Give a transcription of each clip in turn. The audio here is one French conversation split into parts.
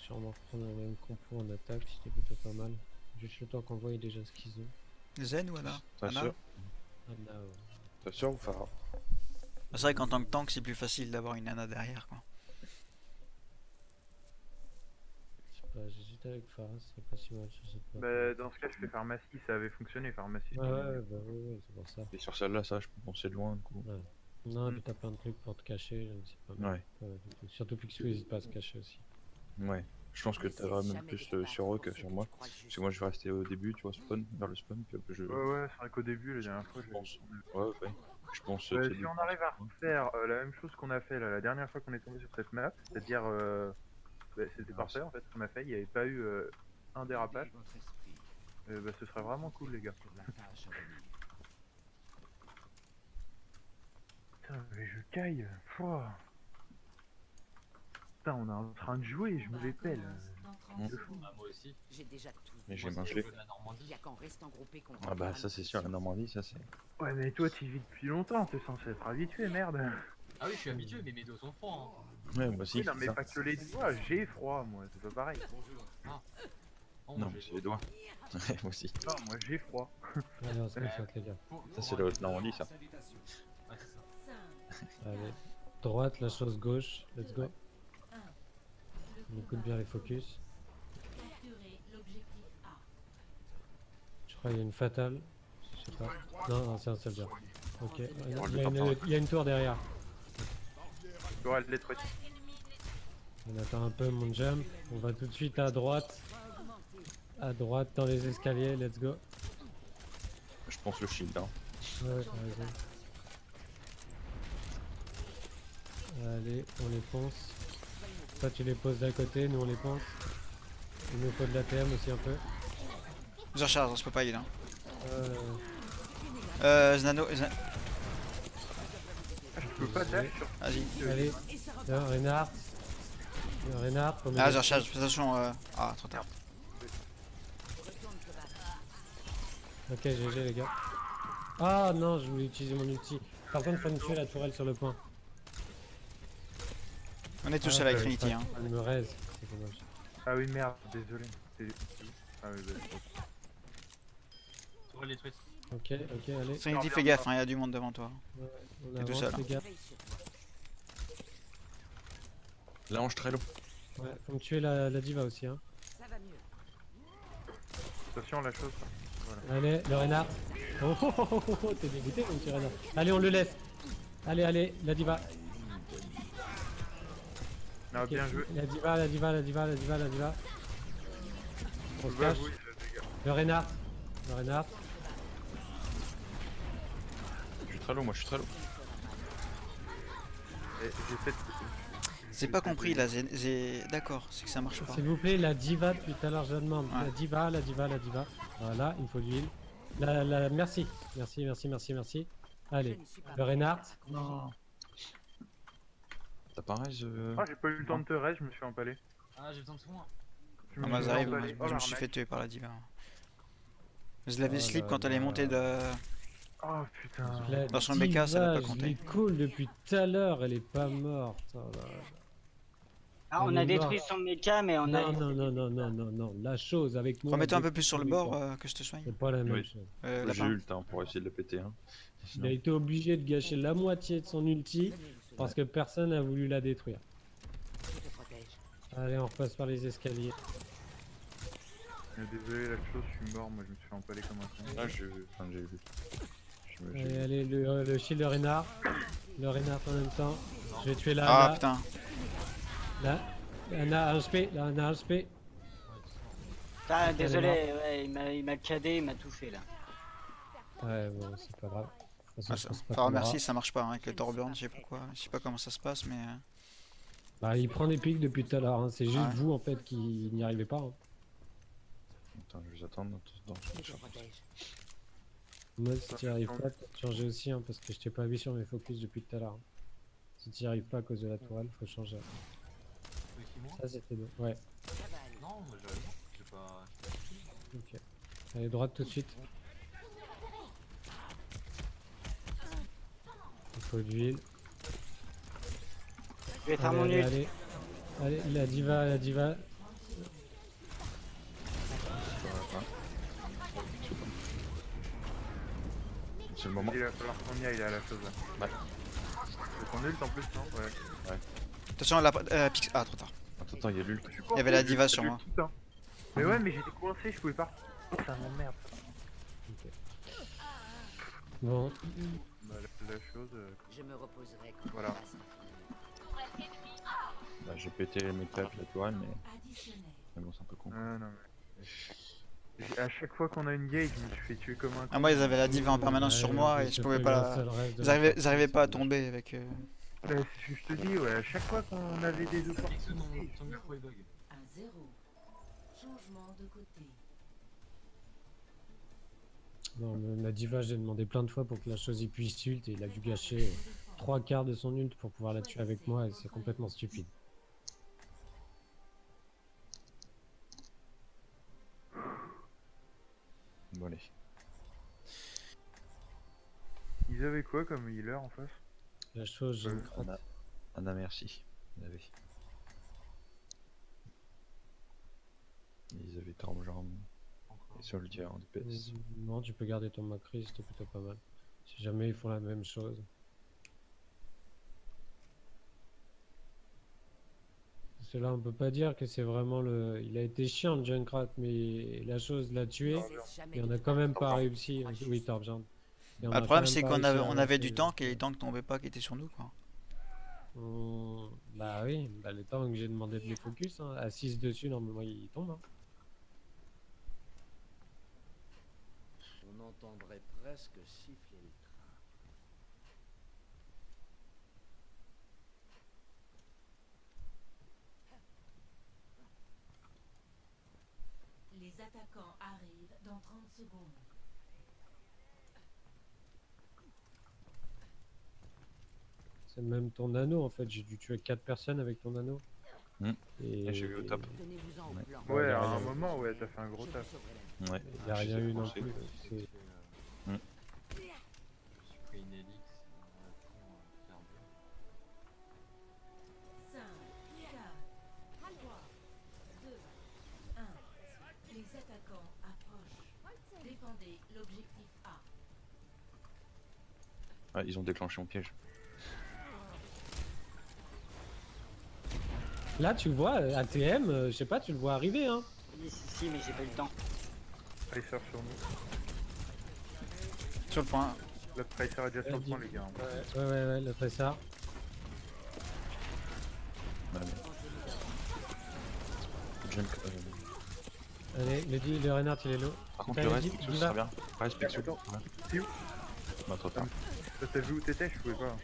sûrement reprendre la même compo en attaque, c'était plutôt pas mal. Juste le temps qu'on voit, il est déjà schizo. Zen ou Anna? T'assures? Anna, T'assures ou Farah? C'est vrai qu'en tant que tank, c'est plus facile d'avoir une Anna derrière, quoi. je sais pas, j'hésite avec Farah, c'est pas si mal sur cette map. Bah, dans ce cas, je fais pharmacie, ça avait fonctionné, pharmacie. Ouais, ouais, bah oui, c'est pour ça. Et sur celle-là, ça, je peux penser de loin, du coup. Ouais. Non, puis t'as plein de trucs pour te cacher, donc c'est pas mal. Ouais. Pas mal du tout. Surtout Picsou, n'hésite pas à se cacher aussi. Ouais. Je pense que t'auras même plus sur eux que sur moi. Parce que moi, je vais rester au début, tu vois, spawn, vers le spawn, puis après je... Ouais, c'est vrai qu'au début, la dernière fois, Je pense. Ouais. Je pense... si on arrive à refaire la même chose qu'on a fait là, la dernière fois qu'on est tombé sur cette map, c'est-à-dire, c'était parfait en fait ce qu'on a fait, il n'y avait pas eu un dérapage, ce serait vraiment cool les gars. Putain, mais je caille. Pouah. Putain, on est en train de jouer, je me les pèle. De fou. Bah, moi aussi. J'ai déjà tout vu. Mais j'ai Moi, mangé. c'est le jeu de la Normandie. Il y a qu'en restant groupé qu'on Ah bah ça c'est sûr, la Normandie, ça c'est... Ouais, mais toi, tu vis depuis longtemps, t'es censé être habitué, merde. Ah oui, je suis habitué, mais mes dos sont froids. Ouais, moi aussi. Oui, non, mais ça. pas que les doigts, j'ai froid, moi, c'est pas pareil. Hein. Oh, Non, j'ai- c'est les doigts. Ouais, moi aussi. Non, moi j'ai froid. Allez, on se concentre, les gars. Ça c'est la haute Normandie, ça. Ouais, c'est ça. Allez, droite, la chose gauche, let's go. On écoute bien les focus. Je crois qu'il y a une fatale. Je sais pas. Non, c'est un soldat. Ok, il y a une tour derrière. Tu auras le lettre. On attend un peu mon jump. On va tout de suite à droite. À droite dans les escaliers, let's go. Je pense le shield, hein. Ouais, t'as raison. Allez, on les ponce. Toi tu les poses d'un côté, nous on les ponce. Il nous faut de l'ATM aussi un peu. Je recharge, je peux pas y là. Euh, Je peux pas dash sur. Vas-y. allez, Reinhardt. Reinhardt, faut Ah, mettre- je recharge, attention. Ah, trop tard. Ok, GG les gars. Ah non, je voulais utiliser mon ulti. Par contre, faut me tuer la tourelle sur le point. On est tous Ah, avec ouais, Trinity, hein. Elle me raise, c'est dommage. Ah oui, merde, désolé. Ah oui, bah, Tu vois les trucs. Ok, allez. Trinity, fais gaffe, il y a du monde devant toi. Ouais, on T'es tout avance seul, les gars. Là, ange très long. Ouais, faut me tuer la diva aussi hein. Ça va mieux. attention, la chose. Allez, le Reinhardt. Oh, oh, oh, oh, oh, t'es dégoûté mon petit Reinhardt. Allez, on le laisse. Allez, la diva. Ah, Ok, bien joué. La diva. On se Bah, cache. oui, les gars. Le Reinhardt. Je suis très low, moi je suis très low. J'ai fait. J'ai pas compris là, d'accord, c'est que ça marche pas. S'il vous plaît, la diva depuis tout à l'heure, je la demande. Ouais. La diva. Voilà, il me faut de l'huile. Merci. Allez, le Reinhardt. Non. T'as pas raise Ah, j'ai pas eu le temps de te raise, je me suis empalé. Ah, j'ai besoin de soin. Je Ah, me moi, suis ça arrive, empalé. moi, je me suis fait tuer par la diva. Je l'avais Oh slip là quand elle est là. montée de. Oh putain. La Dans son BK, ça l'a pas diva, compté. Je l'ai cool depuis tout à l'heure, elle est pas morte. Oh là là. Ah, on Elle a est détruit morte. son méca, mais on a. Non, la chose avec moi. Remets-toi un peu depuis plus sur le le bord temps. que je te soigne. C'est pas la même Oui. chose. J'ai Lapin. eu le temps pour essayer de le péter, hein. Il a été obligé de gâcher la moitié de son ulti parce que personne n'a voulu la détruire. Je te protège. Allez, on repasse par les escaliers. Désolé, la chose, je suis mort, moi je me suis empalé comme un con. Là, j'ai vu. Enfin, j'ai vu. Allez, le shield de Reinhardt. Le Reinhardt en même temps. Je vais tuer la Ah Ana. putain. La Ana HP. La Ana HP. Ah, désolé, ouais, il m'a cadé, il m'a tout fait là. Ouais, bon, c'est pas grave. De toute façon, Ah, je ça... pense pas Enfin, qu'on merci, aura. ça marche pas hein, avec le Torburn, je sais pourquoi. Je sais pas comment ça se passe, mais. Bah, il prend des pics depuis tout à l'heure. Hein. C'est juste Ouais. vous en fait qui n'y arrivez pas. Hein. Attends, je vais attendre. Je te protège. Moi, si tu n'y arrives pas, t'as changer aussi hein, parce que je t'ai pas vu sur mes focus depuis tout à l'heure. Hein. Si tu n'y arrives pas à cause de la tourelle, faut changer. Moi Ça, c'était bon. Ouais, Ça va aller. Non, moi j'ai pas. ok. Allez, droite tout de suite. Il faut de l'huile. Je vais faire mon ult. Allez, la diva. C'est le moment. Il va falloir qu'on y aille là, à la chose là. Ouais. C'est ton ult en plus, non? Ouais. Attention à la pix. Ah, trop tard. Attends, il y a l'ult. Il y avait la diva sur moi. Mais ouais, mais j'étais coincé, je pouvais pas. Ça m'emmerde. Bon, Bah, la chose. Je me reposerai quand Voilà. la passe sera finie. Bah, j'ai pété mes claques, la tourelle, mais bon, c'est un peu con. Non, mais. À chaque fois qu'on a une gauge, je me suis fait tuer comme un con. Ah, moi, ils avaient la diva en permanence sur moi et je pouvais pas la. Ils arrivaient pas à tomber avec. Ouais, c'est ce que je te dis, ouais, à chaque fois qu'on avait des Pixou, opportunités. ton micro est bug. Un 0. Changement de côté. non, mais la diva, j'ai demandé plein de fois pour que la chose y puisse ult et il a dû gâcher 3/4 de son ult pour pouvoir la tuer avec moi et c'est complètement stupide. Bon, allez. Ils avaient quoi comme healer en face? La chose, j'ai une crainte. Anna, merci. Ils avaient Tormjorn et Soldier en DPS. Non, tu peux garder ton Macri, c'était plutôt pas mal. Si jamais ils font la même chose. Parce que là, on peut pas dire que c'est vraiment le. Il a été chiant, Junkrat, mais la chose l'a tué. Et on a quand même pas réussi. Oui, Torbjorn. Et on Ah, a le quand problème, même c'est pas qu'on réussi avait, à on avait avancer. du tank et les tanks tombaient pas qui étaient sur nous, quoi. Bah oui, bah le temps que j'ai demandé de les focus, hein, à 6 dessus, normalement il tombe. Hein. On entendrait presque siffler le train. Les attaquants arrivent dans 30 secondes. C'est même ton anneau en fait, j'ai dû tuer 4 personnes avec ton anneau. Et j'ai eu au top. Tenez-vous-en Ouais. au plan. Ouais, il y à a un rien. moment, ouais, t'as fait un gros Je taf. vous sauverai la vie. Ouais. Il n'y a rien eu non J'ai plus. C'est- Je me suis pris une Elix. On a tout perdu. 5, 4, 3, 2, 1. Les attaquants approchent. Défendez l'objectif A. Ah, ils ont déclenché mon piège. Là tu le vois, ATM, je sais pas, tu le vois arriver hein. Oui, si, mais j'ai pas eu le temps. Tracer sur nous. Sur le point. Le Tracer est déjà sur le point, les gars. Ouais, le tressard. Ouais, mais... Junk, Allez, le Reinhardt il est low. Par contre, Putain, le reste, il Pixel, va. ce sera bien. Reste, Pixel. Attends, Ouais. c'est où? Bah, trop tard. T'as vu où t'étais? Je pouvais pas.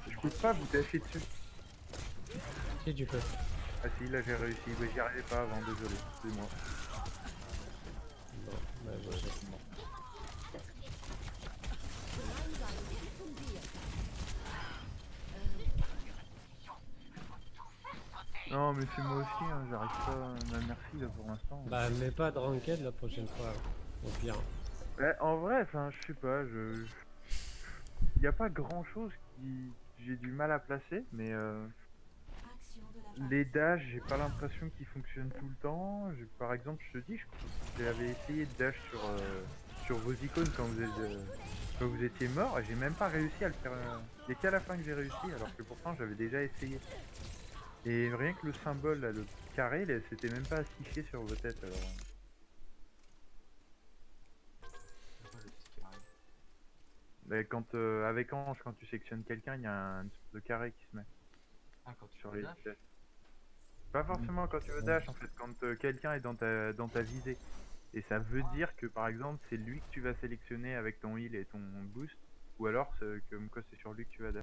Je peux pas vous tâcher dessus. Si tu peux. Ah si, là j'ai réussi. Mais j'y arrivais pas avant, désolé. C'est moi. Bon, bah, je- Non, mais c'est moi aussi, hein, j'arrive pas. Bah, merci là pour l'instant. Bah mets pas de ranked la prochaine fois, au pire. Ouais, en vrai, enfin, je sais pas, y a pas grand chose qui j'ai du mal à placer, mais Action de la les dash, j'ai pas l'impression qu'ils fonctionnent tout le temps. Par exemple, je te dis, j'avais essayé de dash sur vos icônes quand vous étiez mort, et j'ai même pas réussi à le faire. Il y a qu'à la fin que j'ai réussi, alors que pourtant j'avais déjà essayé. Et rien que le symbole, là, le carré, là, c'était même pas affiché sur vos têtes. Alors. C'est quoi le petit carré? Mais quand avec Ange, quand tu sectionnes quelqu'un, il y a un espèce de carré qui se met Ah, quand tu sur fais les dash? têtes. Pas forcément quand tu veux dash, en fait, quand quelqu'un est dans ta visée. Et ça veut dire que par exemple, c'est lui que tu vas sélectionner avec ton heal et ton boost, ou alors comme quoi c'est sur lui que tu vas dash.